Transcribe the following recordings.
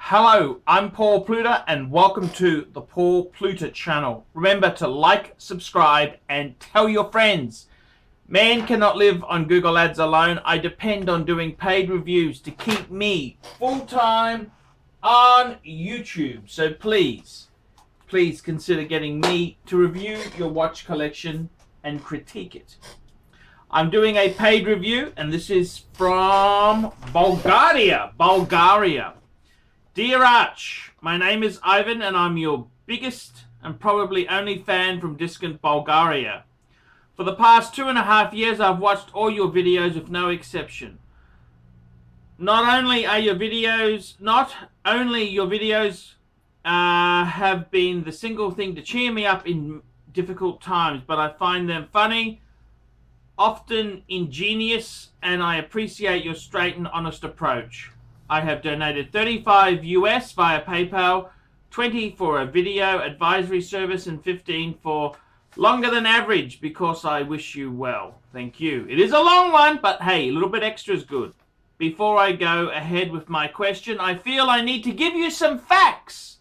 Hello, I'm Paul Pluta and welcome to the Paul Pluta channel. Remember to like, subscribe and tell your friends. Man cannot live on Google Ads alone. I depend on doing paid reviews to keep me full-time on YouTube. So please consider getting me to review your watch collection and critique it. I'm doing a paid review and this is from Bulgaria. Dear Arch, my name is Ivan and I'm your biggest and probably only fan from distant Bulgaria. For the past 2.5 years I've watched all your videos with no exception. Not only your videos have been the single thing to cheer me up in difficult times, but I find them funny, often ingenious, and I appreciate your straight and honest approach. I have donated $35 US via PayPal, 20 for a video advisory service, and 15 for longer than average because I wish you well. Thank you. It is a long one, but hey, a little bit extra is good. Before I go ahead with my question, I feel I need to give you some facts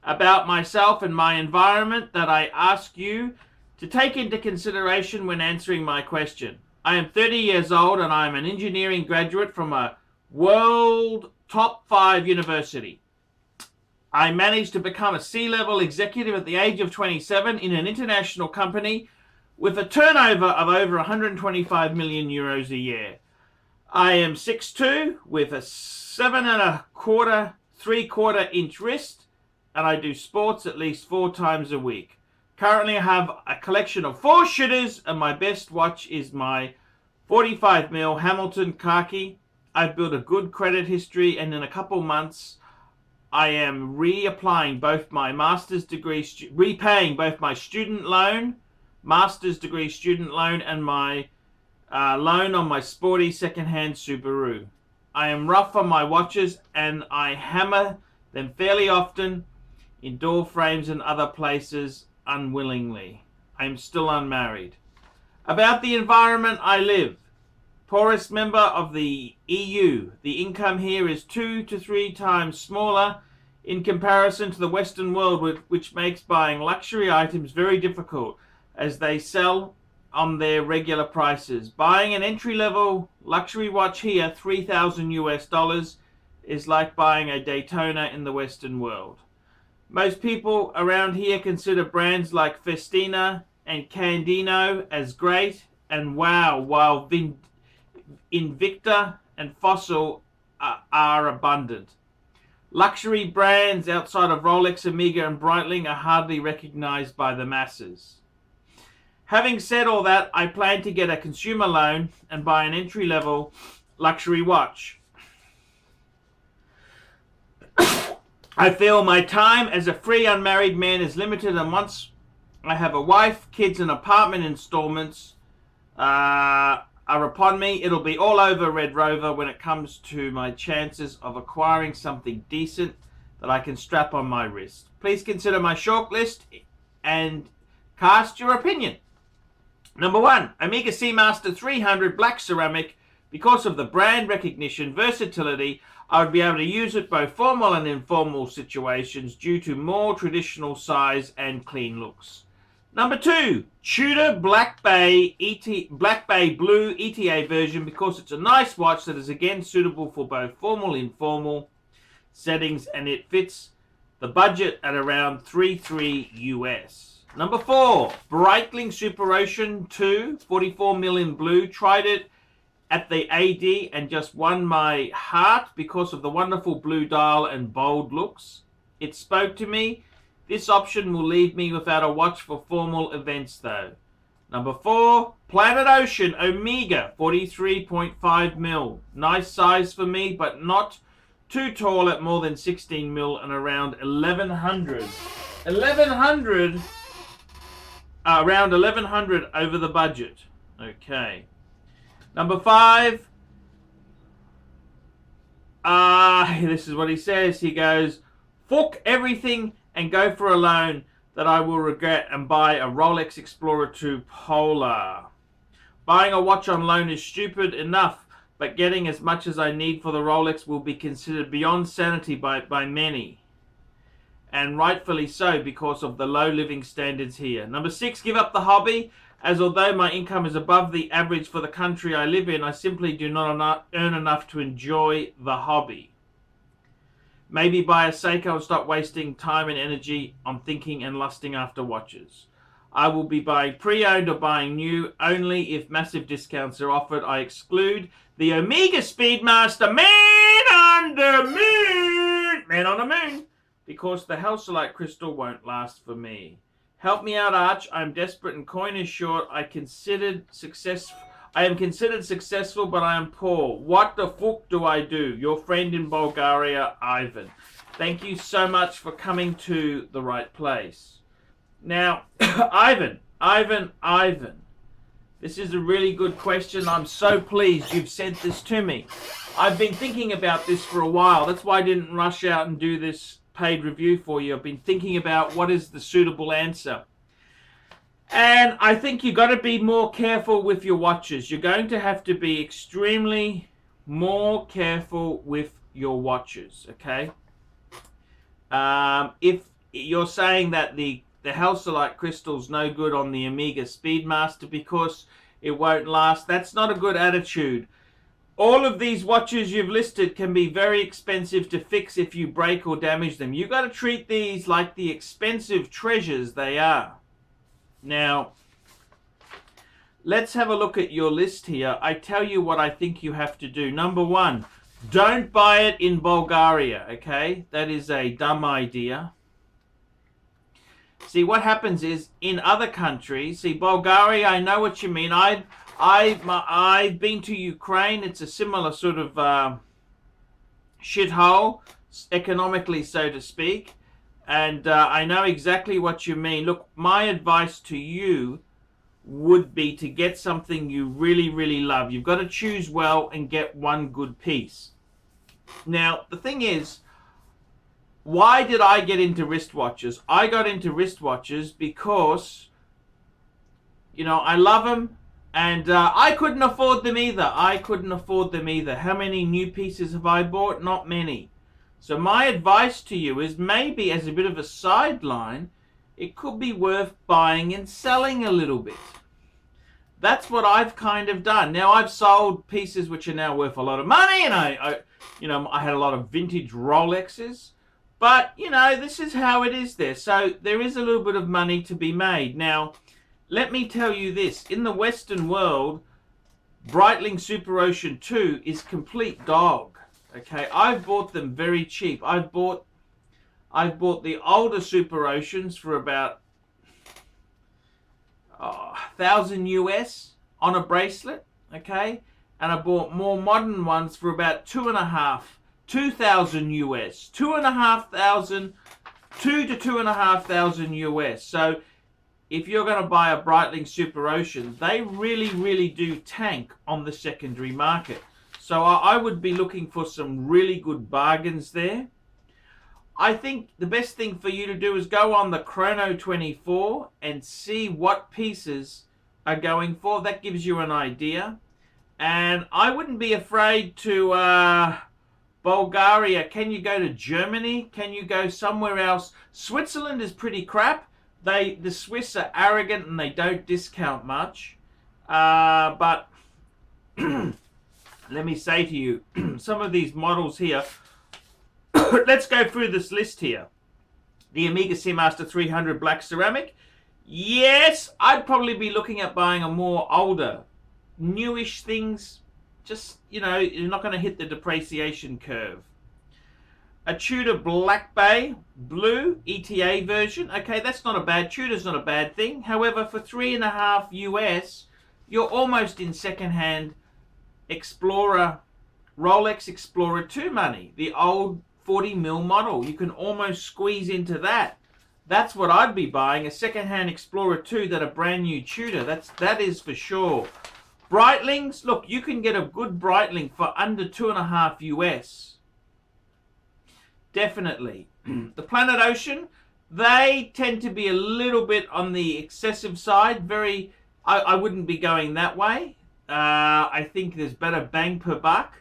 about myself and my environment that I ask you to take into consideration when answering my question. I am 30 years old and I am an engineering graduate from a world top 5 university. I managed to become a C-level executive at the age of 27 in an international company with a turnover of over 125 million euros a year. I am 6'2", with a 7.25, 3/4 inch wrist, and I do sports at least 4 times a week. Currently I have a collection of 4 shooters and my best watch is my 45mm Hamilton khaki. I've built a good credit history and in a couple months I am repaying both my master's degree, repaying both my student loan, master's degree student loan, and my loan on my sporty second-hand Subaru. I am rough on my watches and I hammer them fairly often in door frames and other places unwillingly. I am still unmarried. About the environment I live. Poorest member of the EU. The income here is 2 to 3 times smaller in comparison to the Western world, which makes buying luxury items very difficult as they sell on their regular prices. Buying an entry-level luxury watch here, $3,000 US, is like buying a Daytona in the Western world. Most people around here consider brands like Festina and Candino as great and wow, while Invicta and Fossil are abundant. Luxury brands outside of Rolex, Omega and Breitling are hardly recognized by the masses. Having said all that, I plan to get a consumer loan and buy an entry-level luxury watch. I feel my time as a free unmarried man is limited, and once I have a wife, kids and apartment installments are upon me, it'll be all over Red Rover when it comes to my chances of acquiring something decent that I can strap on my wrist. Please consider my shortlist and cast your opinion. Number 1, Omega Seamaster 300 black ceramic. Because of the brand recognition, versatility, I would be able to use it both formal and informal situations due to more traditional size and clean looks. Number 2, Tudor Black Bay Blue ETA version, because it's a nice watch that is again suitable for both formal and informal settings, and it fits the budget at around $3.3 US. Number 4, Breitling Super Ocean 2 44mm in blue. Tried it at the AD and just won my heart because of the wonderful blue dial and bold looks. It spoke to me. This option will leave me without a watch for formal events though. Number 4, Planet Ocean Omega 43.5mm. Nice size for me, but not too tall at more than 16mm and around 1100. Around 1100 over the budget. Okay. Number 5. This is what he says. He goes, "Fuck everything and go for a loan that I will regret and buy a Rolex Explorer 2 Polar. Buying a watch on loan is stupid enough, but getting as much as I need for the Rolex will be considered beyond sanity by many. And rightfully so, because of the low living standards here. Number 6, give up the hobby, as although my income is above the average for the country I live in, I simply do not earn enough to enjoy the hobby. Maybe by a Seiko I'll stop wasting time and energy on thinking and lusting after watches. I will be buying pre-owned or buying new only if massive discounts are offered. I exclude the Omega Speedmaster Man on the Moon, because the Halcyon crystal won't last for me. Help me out, Arch. I'm desperate and coin is short. I am considered successful, but I am poor. What the fuck do I do? Your friend in Bulgaria, Ivan. Thank you so much for coming to the right place. Now, Ivan. This is a really good question. I'm so pleased you've sent this to me. I've been thinking about this for a while. That's why I didn't rush out and do this paid review for you. I've been thinking about what is the suitable answer. And I think you've got to be more careful with your watches. You're going to have to be extremely more careful with your watches, okay? If you're saying that the Halcyon crystal's no good on the Omega Speedmaster because it won't last, that's not a good attitude. All of these watches you've listed can be very expensive to fix if you break or damage them. You've got to treat these like the expensive treasures they are. Now, let's have a look at your list here. I tell you what I think you have to do. Number 1, don't buy it in Bulgaria, okay? That is a dumb idea. See, what happens is, in other countries, see, Bulgaria, I know what you mean. I've been to Ukraine. It's a similar sort of shithole, economically, so to speak. And I know exactly what you mean. Look, my advice to you would be to get something you really, really love. You've got to choose well and get one good piece. Now, the thing is, why did I get into wristwatches? I got into wristwatches because, you know, I love them. And I couldn't afford them either. How many new pieces have I bought? Not many. So my advice to you is, maybe as a bit of a sideline, it could be worth buying and selling a little bit. That's what I've kind of done. Now, I've sold pieces which are now worth a lot of money, and I had a lot of vintage Rolexes. But, you know, this is how it is there. So there is a little bit of money to be made. Now, let me tell you this. In the Western world, Breitling Super Ocean 2 is complete dog. Okay, I've bought them very cheap. I've bought the older Super Oceans for about 1,000 US on a bracelet. Okay, and I bought more modern ones for about 2,000 US, 2,500 to 2,500 US. So if you're going to buy a Breitling Super Ocean, they really, really do tank on the secondary market. So I would be looking for some really good bargains there. I think the best thing for you to do is go on the Chrono 24 and see what pieces are going for. That gives you an idea. And I wouldn't be afraid to Bulgaria. Can you go to Germany? Can you go somewhere else? Switzerland is pretty crap. The Swiss are arrogant and they don't discount much. But let me say to you, some of these models here, let's go through this list here. The Omega Seamaster 300 black ceramic. Yes, I'd probably be looking at buying a more older, newish things. Just, you know, you're not going to hit the depreciation curve. A Tudor Black Bay Blue ETA version. Okay, that's not a bad, Tudor's not a bad thing. However, for $3.5 US, you're almost in second-hand Explorer, Rolex Explorer 2 money. The old 40mm model. You can almost squeeze into that. That's what I'd be buying, a second-hand Explorer 2 that a brand new Tudor. that is for sure. Breitlings, look, you can get a good Breitling for under $2.5 US. Definitely. The Planet Ocean, they tend to be a little bit on the excessive side. I wouldn't be going that way. I think there's better bang per buck.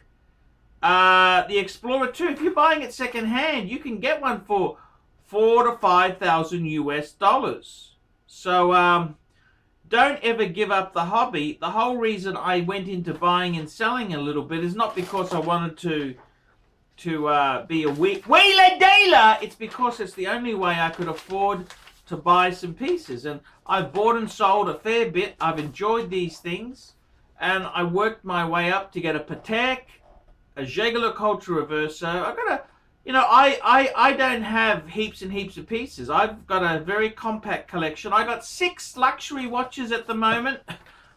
The Explorer 2, if you're buying it second hand, you can get one for 4 to 5,000 US dollars. So don't ever give up the hobby. The whole reason I went into buying and selling a little bit is not because I wanted to be a wheeler dealer. It's because it's the only way I could afford to buy some pieces. And I've bought and sold a fair bit. I've enjoyed these things. And I worked my way up to get a Patek, a Jaeger-LeCoultre reverso. I've got a, you know, I don't have heaps and heaps of pieces. I've got a very compact collection. I got 6 luxury watches at the moment,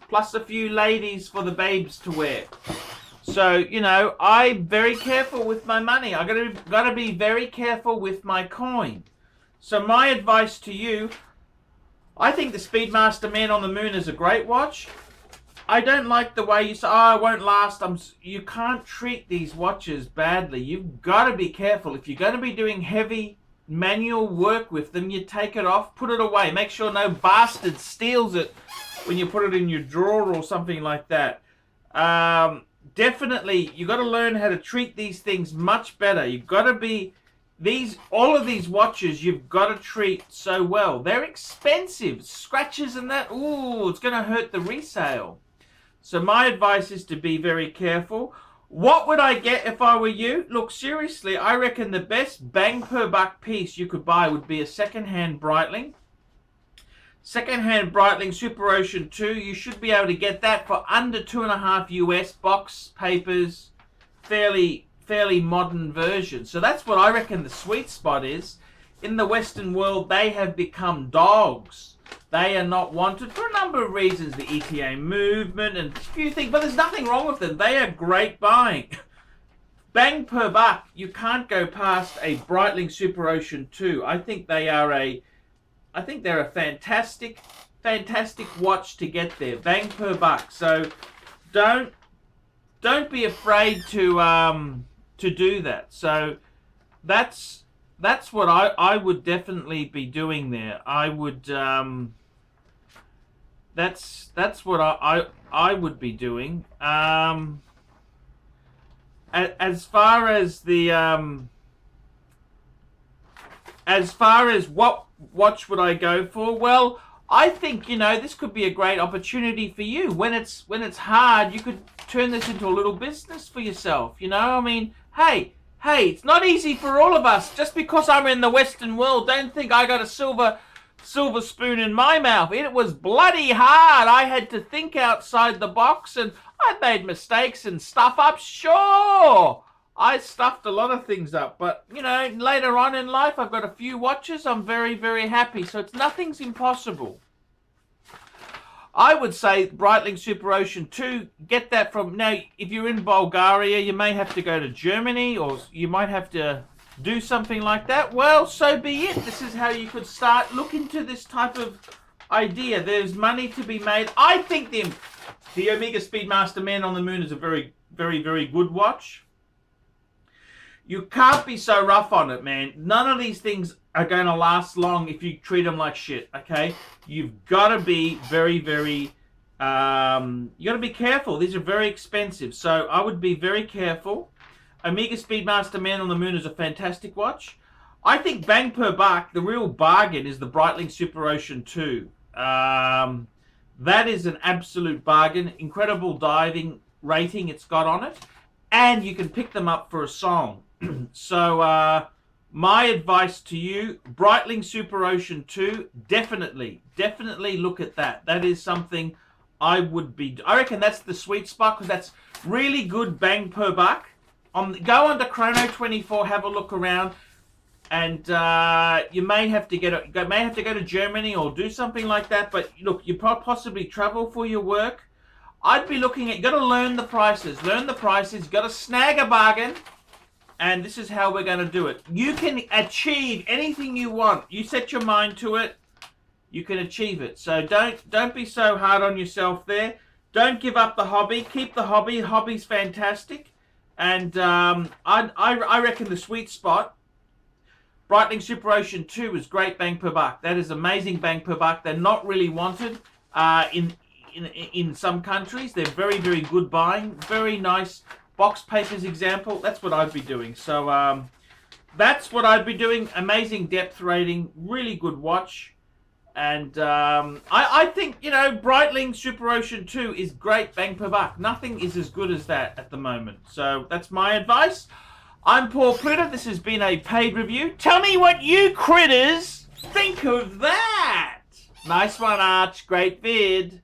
plus a few ladies for the babes to wear. So, you know, I'm very careful with my money. I gotta be very careful with my coin. So my advice to you, I think the Speedmaster Man on the Moon is a great watch. I don't like the way you say, oh, it won't last. You can't treat these watches badly. You've got to be careful. If you're going to be doing heavy manual work with them, you take it off, put it away. Make sure no bastard steals it when you put it in your drawer or something like that. Definitely, you've got to learn how to treat these things much better. You've got to be... all of these watches you've got to treat so well. They're expensive. Scratches and that, ooh, it's going to hurt the resale. So my advice is to be very careful. What would I get if I were you? Look, seriously, I reckon the best bang per buck piece you could buy would be a second-hand Breitling. Second-hand Breitling Super Ocean 2. You should be able to get that for under 2.5 US, box, papers, fairly modern version. So that's what I reckon the sweet spot is. In the Western world, they have become dogs. They are not wanted for a number of reasons. The ETA movement and a few things, but there's nothing wrong with them. They are great buying. Bang per buck, you can't go past a Breitling Super Ocean 2. I think they're a fantastic watch to get there. Bang per buck. So don't be afraid to do that. So that's what I would definitely be doing there. I would that's what I would be doing. As far as what watch would I go for? Well, I think, you know, this could be a great opportunity for you. When it's hard, you could turn this into a little business for yourself. You know, I mean, hey, it's not easy for all of us. Just because I'm in the Western world, don't think I got a silver spoon in my mouth. It was bloody hard. I had to think outside the box, and I made mistakes and stuff up. Sure, I stuffed a lot of things up, but, you know, later on in life, I've got a few watches. I'm very, very happy. So nothing's impossible. I would say Breitling Super Ocean 2, get that from... Now, if you're in Bulgaria, you may have to go to Germany, or you might have to do something like that. Well, so be it. This is how you could start. Look into this type of idea. There's money to be made. I think the Omega Speedmaster Man on the Moon is a very, very, very good watch. You can't be so rough on it, man. None of these things are going to last long if you treat them like shit, okay? You've got to be very, very... you got to be careful. These are very expensive, so I would be very careful. Omega Speedmaster Man on the Moon is a fantastic watch. I think bang per buck, the real bargain is the Breitling Super Ocean 2. That is an absolute bargain. Incredible diving rating it's got on it. And you can pick them up for a song. So, my advice to you, Breitling Super Ocean 2, definitely look at that. That is something I would be... I reckon that's the sweet spot, because that's really good bang per buck. Go on to Chrono24, have a look around, and you may have to go to Germany or do something like that. But look, you possibly travel for your work. I'd be looking at... You got to learn the prices. Learn the prices. You got to snag a bargain. And this is how we're going to do it. You can achieve anything you want. You set your mind to it, you can achieve it. So don't be so hard on yourself there. Don't give up the hobby. Keep the hobby. Hobby's fantastic. And I reckon the sweet spot, Breitling Super Ocean 2 is great bang per buck. That is amazing bang per buck. They're not really wanted. in some countries. They're very, very good buying. Very nice box papers example. That's what I'd be doing. So that's what I'd be doing. Amazing depth rating. Really good watch. And I think, you know, Breitling Super Ocean 2 is great bang per buck. Nothing is as good as that at the moment. So that's my advice. I'm Paul Pluta. This has been a paid review. Tell me what you critters think of that. Nice one, Arch. Great vid.